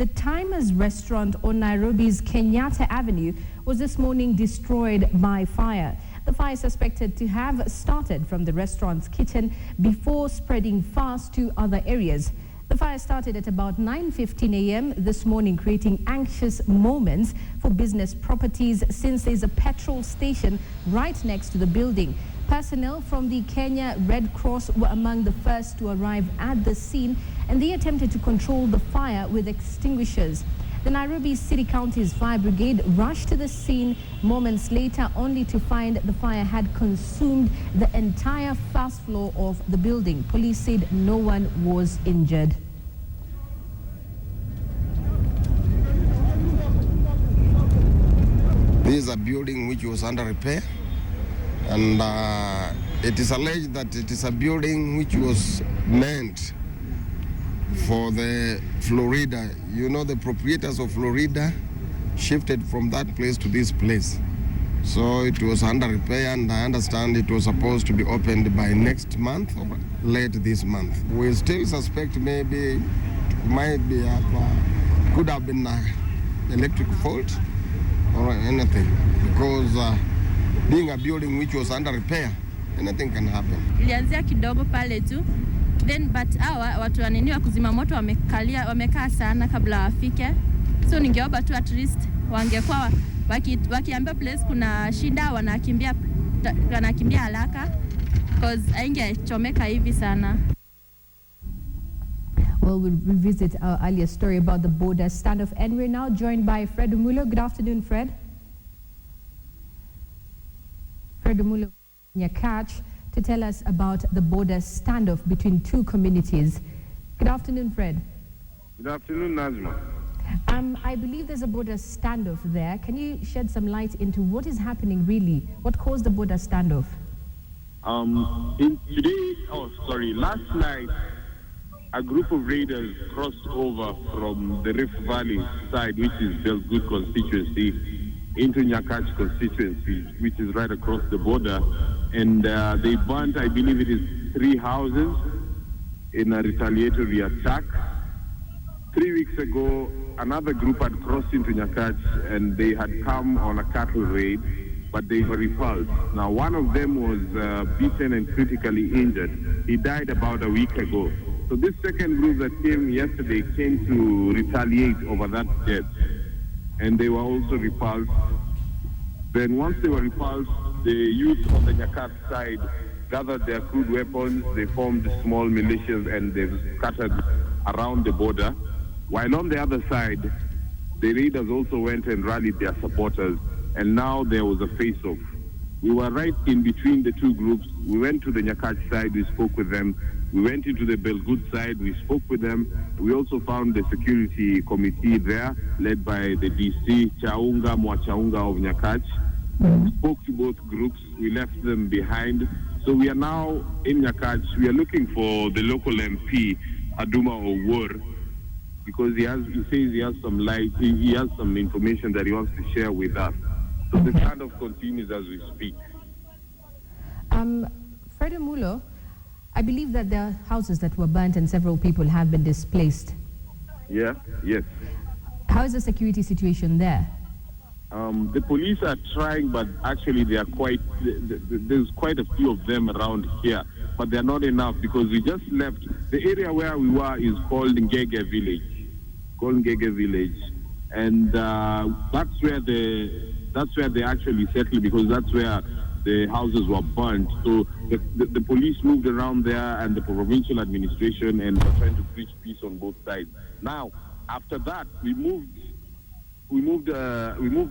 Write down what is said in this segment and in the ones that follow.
the Timers restaurant on Nairobi's Kenyatta Avenue was this morning destroyed by fire. The fire is suspected to have started from the restaurant's kitchen before spreading fast to other areas. The fire started at about 9:15 a.m. this morning, creating anxious moments for business properties since there's a petrol station right next to the building. Personnel from the Kenya Red Cross were among the first to arrive at the scene, and they attempted to control the fire with extinguishers. The Nairobi City County's fire brigade rushed to the scene moments later, only to find the fire had consumed the entire first floor of the building. Police said no one was injured. This is a building which was under repair, and it is alleged that it is a building which was meant for the Florida. You know, the proprietors of Florida shifted from that place to this place. So it was under repair, and I understand it was supposed to be opened by next month or late this month. We still suspect maybe could have been an electric fault or anything, because being a building which was under repair, anything can happen. Ilianzia kidogo pale tu, then but hawa watu wanini wa kuzima moto wamekaa sana kabla wafike, so ningeomba tu at least wangekuwa wakiambia place kuna shida wanakimbia haraka, because haingechomeka hivi sana. Well, we'll revisit our earlier story about the border standoff, and we're now joined by Fred Umulo. Good afternoon, Fred. Fred Umulo, Nyakach, to tell us about the border standoff between two communities. Good afternoon, Fred. Good afternoon, Nazma. I believe there's a border standoff there. Can you shed some light into what is happening really? What caused the border standoff? Last night, a group of raiders crossed over from the Rift Valley side, which is Belgood constituency, into Nyakach constituency, which is right across the border. And they burnt, I believe it is 3 houses in a retaliatory attack. 3 weeks ago, another group had crossed into Nyakach, and they had come on a cattle raid, but they were repulsed. Now, one of them was beaten and critically injured. He died about a week ago. So this second group that came yesterday came to retaliate over that death, and they were also repulsed. Then once they were repulsed, the youth on the Nyakach side gathered their crude weapons, they formed small militias, and they scattered around the border. While on the other side, the raiders also went and rallied their supporters, and now there was a face-off. We were right in between the two groups. We went to the Nyakach side, we spoke with them. We went into the Belgood side, we spoke with them. We also found the security committee there, led by the DC, Mwachaunga of Nyakach. We spoke to both groups, we left them behind. So we are now in Nyakach. We are looking for the local MP, Aduma Owur, because he says he has some light, he has some information that he wants to share with us. So the standoff continues as we speak. Fred Umulo, I believe that there are houses that were burnt and several people have been displaced. Yeah, yes. How is the security situation there? The police are trying, but actually they are there's quite a few of them around here, but they're not enough because we just left. The area where we were is called Ngege Village. And that's where they actually settled, because that's where the houses were burnt. So the police moved around there, and the provincial administration, and they're trying to preach peace on both sides. Now, after that, we moved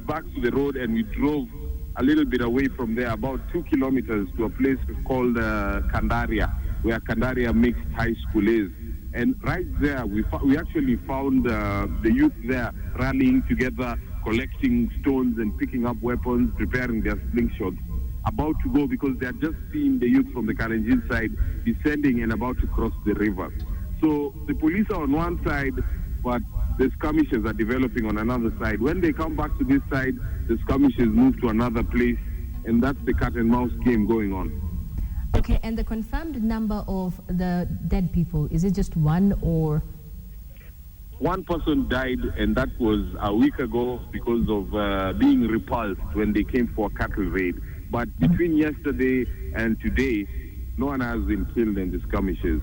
back to the road, and we drove a little bit away from there, about 2 kilometers, to a place called Kandaria, where Kandaria Mixed High School is. And right there, we actually found the youth there rallying together, collecting stones and picking up weapons, preparing their slingshots, about to go, because they had just seen the youth from the Kalenjin side descending and about to cross the river. So the police are on one side, but the skirmishes are developing on another side. When they come back to this side, the skirmishes move to another place, and that's the cat and mouse game going on. Okay, and the confirmed number of the dead people, is it just one or? One person died, and that was a week ago because of being repulsed when they came for a cattle raid. But between yesterday and today, no one has been killed in the skirmishes.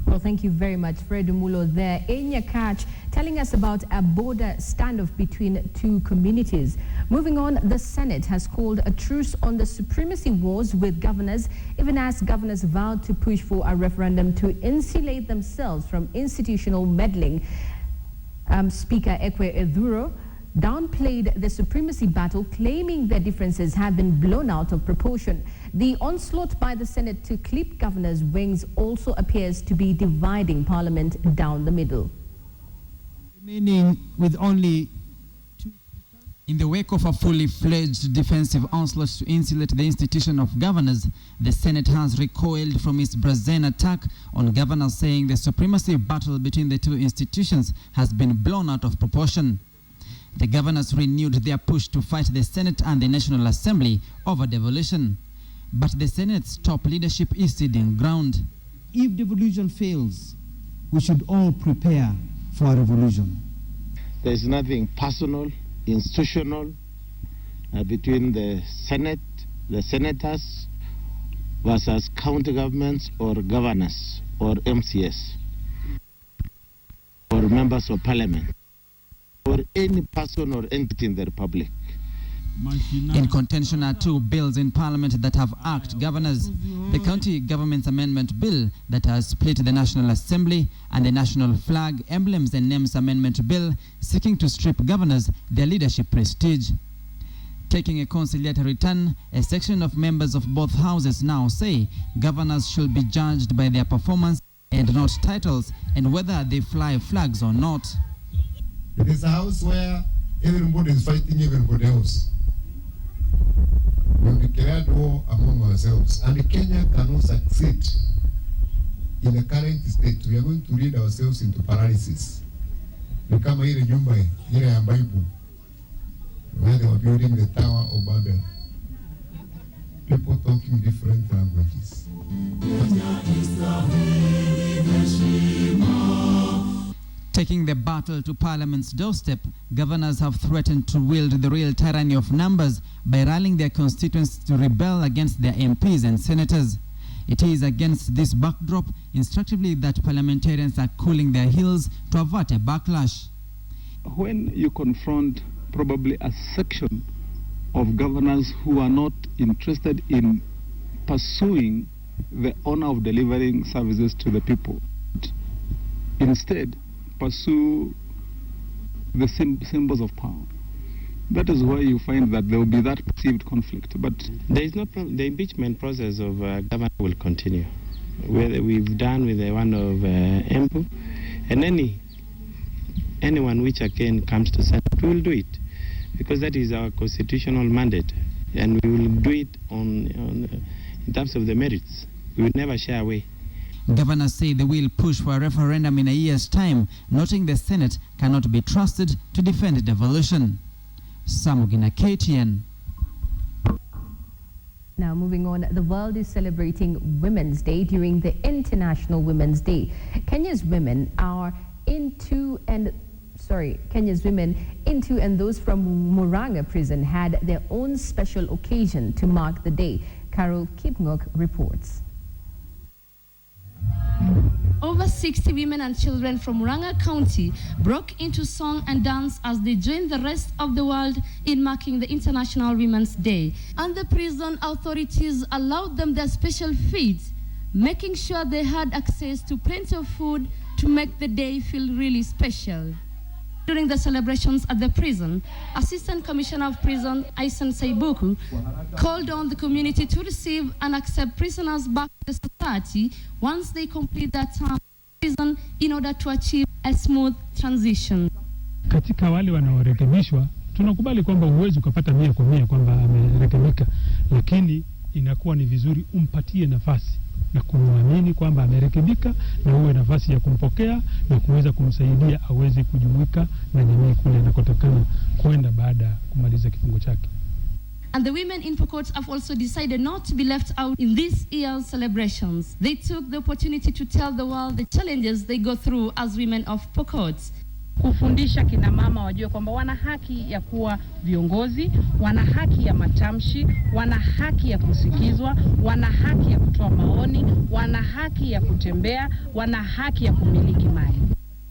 Well, thank you very much, Fred Umulo there in Nyakach, telling us about a border standoff between two communities. Moving on, the Senate has called a truce on the supremacy wars with governors, even as governors vowed to push for a referendum to insulate themselves from institutional meddling. Speaker Ekwe Eduro downplayed the supremacy battle, claiming their differences have been blown out of proportion. The onslaught by the Senate to clip governors' wings also appears to be dividing Parliament down the middle. Remaining with only two. In the wake of a fully fledged defensive onslaught to insulate the institution of governors, the Senate has recoiled from its brazen attack on governors, saying the supremacy battle between the two institutions has been blown out of proportion. The governors renewed their push to fight the Senate and the National Assembly over devolution. But the Senate's top leadership is ceding ground. If devolution fails, we should all prepare for a revolution. There is nothing personal, institutional between the Senate, the senators versus county governments or governors or MCS or members of parliament or any person or entity in the republic. In contention are two bills in Parliament that have axed governors. The County Government's Amendment Bill that has split the National Assembly and the National Flag, Emblems and Names Amendment Bill seeking to strip governors their leadership prestige. Taking a conciliatory turn, a section of members of both houses now say governors should be judged by their performance and not titles, and whether they fly flags or not. It is a house where everybody is fighting everybody else. We declared war among ourselves, and Kenya cannot succeed in the current state. We are going to lead ourselves into paralysis. We come here in Mumbai, here in Bible, where they were building the Tower of Babel. People talking different languages. Taking the battle to Parliament's doorstep, governors have threatened to wield the real tyranny of numbers by rallying their constituents to rebel against their MPs and senators. It is against this backdrop, instructively, that parliamentarians are cooling their heels to avert a backlash. When you confront probably a section of governors who are not interested in pursuing the honor of delivering services to the people, instead pursue the symbols of power, that is why you find that there will be that perceived conflict. But there is no problem. The impeachment process of government will continue. Whether we've done with the one of EMPU, and anyone which again comes to Senate, we will do it, because that is our constitutional mandate, and we will do it in terms of the merits. We will never shy away. Governors say they will push for a referendum in a year's time, noting the Senate cannot be trusted to defend devolution. Samugina, KTN. Now moving on, the world is celebrating Women's Day during the International Women's Day. Kenya's women into and those from Murang'a prison had their own special occasion to mark the day. Carol Kipngok reports. Over 60 women and children from Murang'a County broke into song and dance as they joined the rest of the world in marking the International Women's Day. And the prison authorities allowed them their special feeds, making sure they had access to plenty of food to make the day feel really special. During the celebrations at the prison, Assistant Commissioner of Prison, Aisen Saibuku, called on the community to receive and accept prisoners back to the society once they complete their term in prison in order to achieve a smooth transition. Katika wale wanaorekebishwa, tunakubali kwamba huwezi ukapata 100% kwamba amerekebika, lakini inakuwa ni vizuri umpatie nafasi na kumwamini kwamba amerekebika, na uwe nafasi ya kumpokea na kuweza kumsaidia aweze kujumuika na jamii kule anakotakana kwenda baada ya kumaliza kifungo chake. And the women in Pokot have also decided not to be left out in this year's celebrations. They took the opportunity to tell the world the challenges they go through as women of Pokot. Kufundisha kina mama wajue kwamba wana haki ya kuwa viongozi, wana haki ya matamshi, wana haki ya kusikizwa, wana haki ya kutoa maoni, wana haki ya kutembea, wana haki ya kumiliki mali.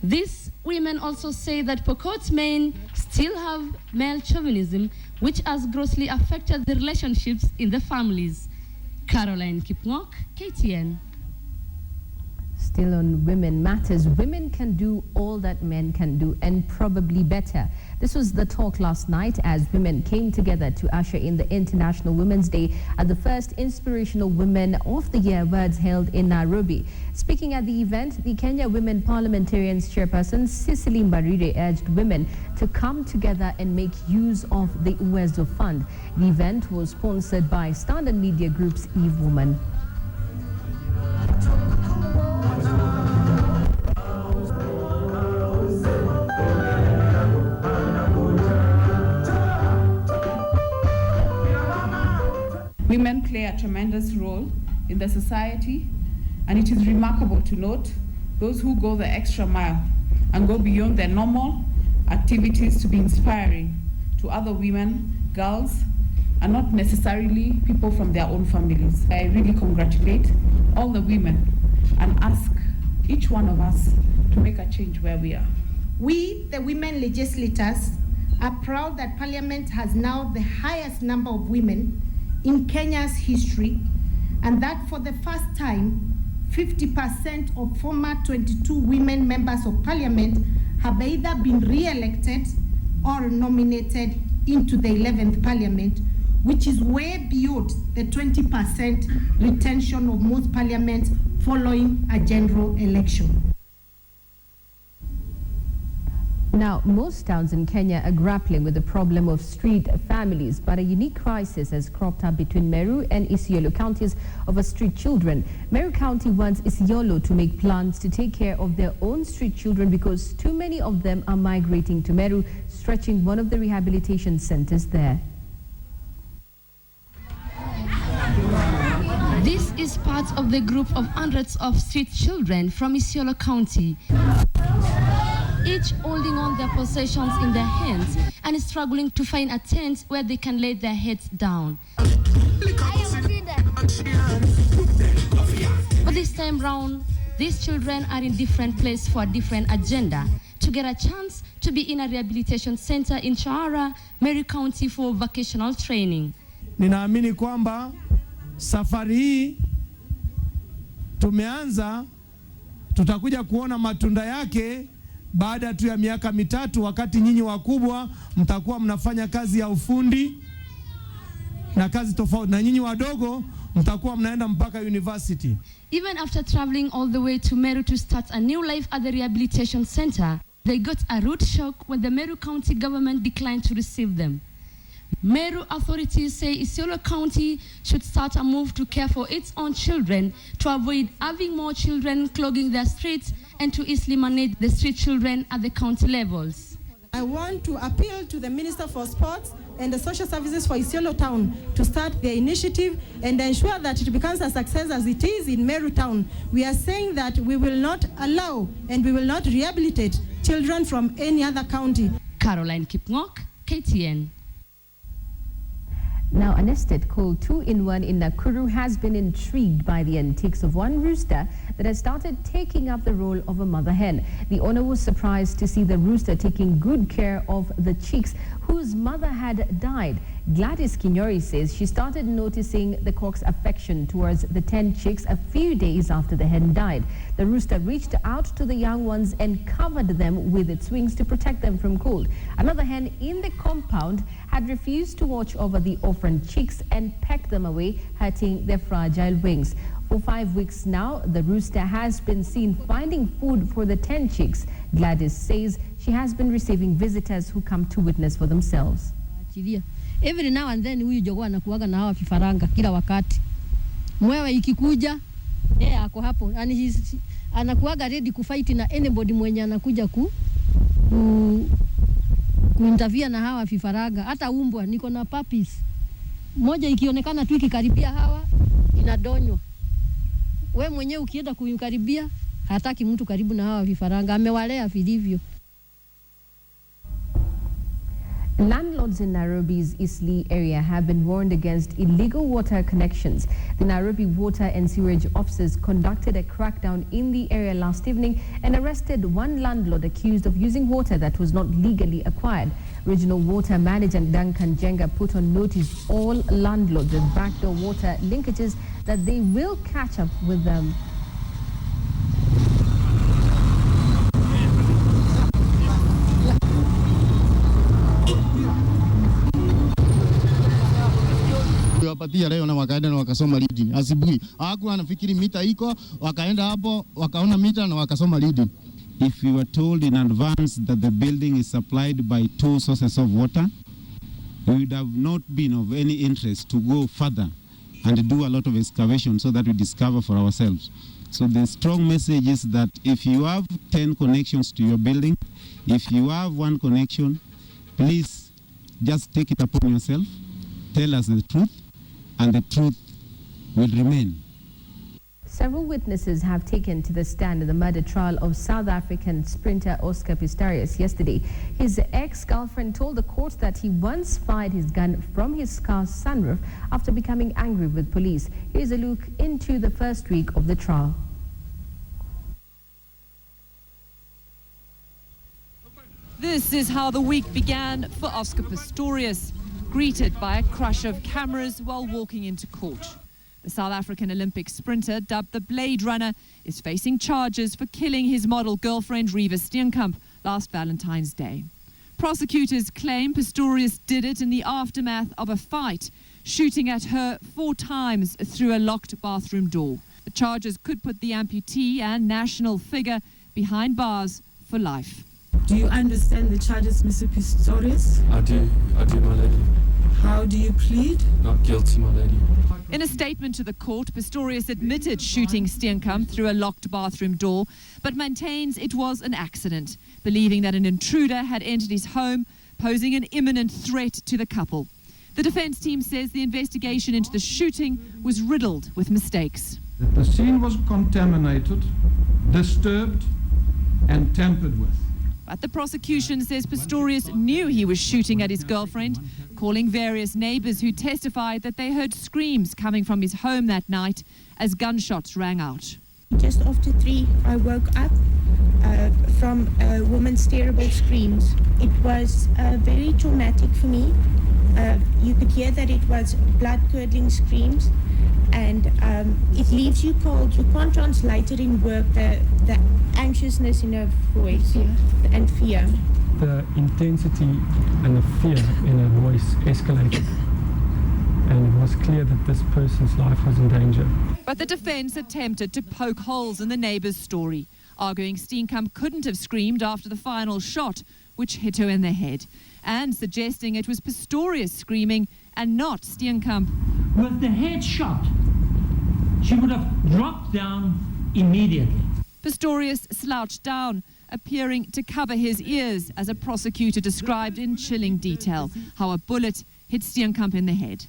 These women also say that Pokot men still have male chauvinism, which has grossly affected the relationships in the families. Caroline Kipngok, KTN. Still on women matters, women can do all that men can do and probably better. This was the talk last night as women came together to usher in the International Women's Day at the first Inspirational Women of the Year awards held in Nairobi. Speaking at the event, the Kenya Women Parliamentarians chairperson Cicely Mbarire urged women to come together and make use of the Uwezo Fund. The event was sponsored by Standard Media Group's Eve Woman. Women play a tremendous role in the society, and it is remarkable to note those who go the extra mile and go beyond their normal activities to be inspiring to other women, girls, and not necessarily people from their own families. I really congratulate all the women and ask each one of us to make a change where we are. We, the women legislators, are proud that Parliament has now the highest number of women in Kenya's history, and that for the first time, 50% of former 22 women members of Parliament have either been re-elected or nominated into the 11th Parliament, which is way beyond the 20% retention of most parliaments following a general election. Now, most towns in Kenya are grappling with the problem of street families, but a unique crisis has cropped up between Meru and Isiolo counties over street children. Meru County wants Isiolo to make plans to take care of their own street children because too many of them are migrating to Meru, stretching one of the rehabilitation centers there. This is part of the group of hundreds of street children from Isiolo County, each holding on their possessions in their hands and struggling to find a tent where they can lay their heads down. But this time round, these children are in different places for a different agenda to get a chance to be in a rehabilitation center in Chawara, Meru County for vocational training. Ninaamini kwamba safari hii tumeanza, tutakuja kuona matunda yake baada tu ya miaka mitatu, wakati nyinyi wakubwa mtakuwa mnafanya kazi ya ufundi na kazi tofauti, na nyinyi wadogo mtakuwa mnaenda mpaka university. Even after traveling all the way to Meru to start a new life at the rehabilitation center, they got a rude shock when the Meru County government declined to receive them. Meru authorities say Isiolo County should start a move to care for its own children to avoid having more children clogging their streets and to easily manage the street children at the county levels. I want to appeal to the Minister for Sports and the Social Services for Isiolo Town to start their initiative and ensure that it becomes a success as it is in Meru Town. We are saying that we will not allow and we will not rehabilitate children from any other county. Caroline Kipngok, KTN. Now, an estate called 2-in-1 in Nakuru has been intrigued by the antics of one rooster that has started taking up the role of a mother hen. The owner was surprised to see the rooster taking good care of the chicks whose mother had died. Gladys Kinyori says she started noticing the cock's affection towards the 10 chicks a few days after the hen died. The rooster reached out to the young ones and covered them with its wings to protect them from cold. Another hen in the compound had refused to watch over the orphaned chicks and pecked them away, hurting their fragile wings. For 5 weeks now, the rooster has been seen finding food for the 10 chicks. Gladys says she has been receiving visitors who come to witness for themselves. Every now and then huyu jogoo anakuaga na hawa vifaranga kila wakati. Mwewe ikikuja, ako hapo. Anakuaga ready kufight na anybody mwenye anakuja kuintavia na hawa vifaranga. Hata umbwa, niko na puppies. moja ikionekana tu ikikaribia hawa inadonywa. We mwenyewe ukienda kuikaribia hataki mtu karibu na hawa vifaranga, amewalea vilivyo. Landlords in Nairobi's EASTLEIGH area have been warned against illegal water connections. The Nairobi Water and Sewerage officers conducted a crackdown in the area last evening and arrested one landlord accused of using water that was not legally acquired. Regional Water Manager Duncan Jenga put on notice all landlords with backdoor water linkages that they will catch up with them. Wapatia leo na wakaenda na wakasoma reading asubuhi. Hakuwa anafikiri mita iko, wakaenda hapo wakaona mita na wakasoma reading. If we were told in advance that the building is supplied by 2 sources of water, we would have not been of any interest to go further and do a lot of excavation so that we discover for ourselves. So the strong message is that if you have 10 connections to your building, if you have 1 connection, please just take it upon yourself, tell us the truth, and the truth will remain. Several witnesses have taken to the stand in the murder trial of South African sprinter Oscar Pistorius yesterday. His ex-girlfriend told the court that he once fired his gun from his car's sunroof after becoming angry with police. Here's a look into the first week of the trial. This is how the week began for Oscar Pistorius, greeted by a crush of cameras while walking into court. The South African Olympic sprinter, dubbed the Blade Runner, is facing charges for killing his model girlfriend Reeva Steenkamp last Valentine's Day. Prosecutors claim Pistorius did it in the aftermath of a fight, shooting at her 4 times through a locked bathroom door. The charges could put the amputee and national figure behind bars for life. Do you understand the charges, Mr. Pistorius? I do, my lady. How do you plead? Not guilty, my lady. In a statement to the court, Pistorius admitted shooting Steenkamp through a locked bathroom door, but maintains it was an accident, believing that an intruder had entered his home, posing an imminent threat to the couple. The defense team says the investigation into the shooting was riddled with mistakes. The scene was contaminated, disturbed, and tampered with. But the prosecution says Pistorius knew he was shooting at his girlfriend, calling various neighbors who testified that they heard screams coming from his home that night as gunshots rang out. Just after 3, I woke up from a woman's terrible screams. It was very traumatic for me. You could hear that it was blood-curdling screams, and it leaves you cold. You can't translate it in work, the anxiousness in her voice and fear. The intensity and the fear in her voice escalated, and it was clear that this person's life was in danger. But the defense attempted to poke holes in the neighbor's story, arguing Steenkamp couldn't have screamed after the final shot, which hit her in the head, and suggesting it was Pistorius screaming and not Steenkamp. With the head shot, she would have dropped down immediately. Pistorius slouched down, appearing to cover his ears, as a prosecutor described in chilling detail how a bullet hit Steenkamp in the head.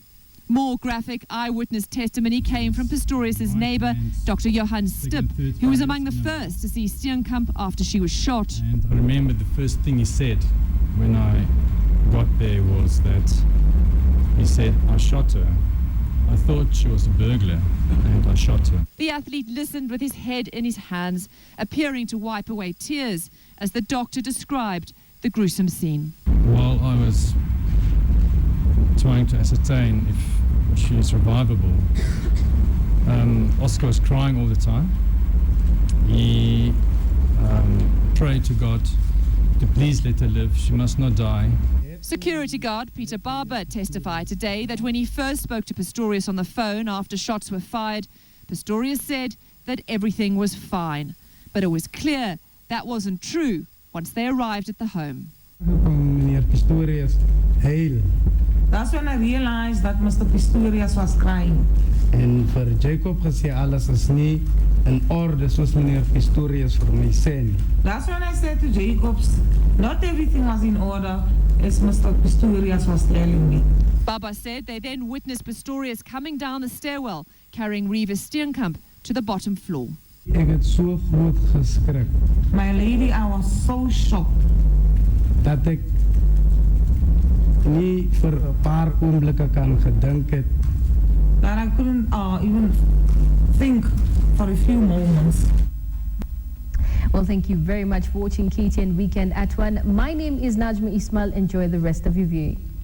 More graphic eyewitness testimony came from Pistorius' neighbor, Dr. Johan Stipp, who was among the first to see Steenkamp after she was shot. And I remember the first thing he said when I got there was that he said, "I shot her. I thought she was a burglar and I shot her." The athlete listened with his head in his hands, appearing to wipe away tears as the doctor described the gruesome scene. While I was trying to ascertain if she is revivable, Oscar was crying all the time. He prayed to God to please let her live. She must not die. Security guard Peter Barber testified today that when he first spoke to Pistorius on the phone after shots were fired, Pistorius said that everything was fine. But it was clear that wasn't true once they arrived at the home. Meneer Pistorius heel. That's when I realized that Mr. Pistorius was crying. En vir Jacob gesê alles is nie in orde soos meneer Pistorius vir my sê nie. That's when I said to Jacobs, not everything was in order as Mr. Pistorius was telling me. Baba said they then witnessed Pistorius coming down the stairwell, carrying Reeva Steenkamp to the bottom floor. Ek het so groot geskrik. My lady, I was so shocked. Dat ek nie vir 'n paar oomblikke kan gedink het. That I couldn't even think for a few moments. Well, thank you very much for watching KTN Weekend at 1. My name is Najma Ismail. Enjoy the rest of your viewing.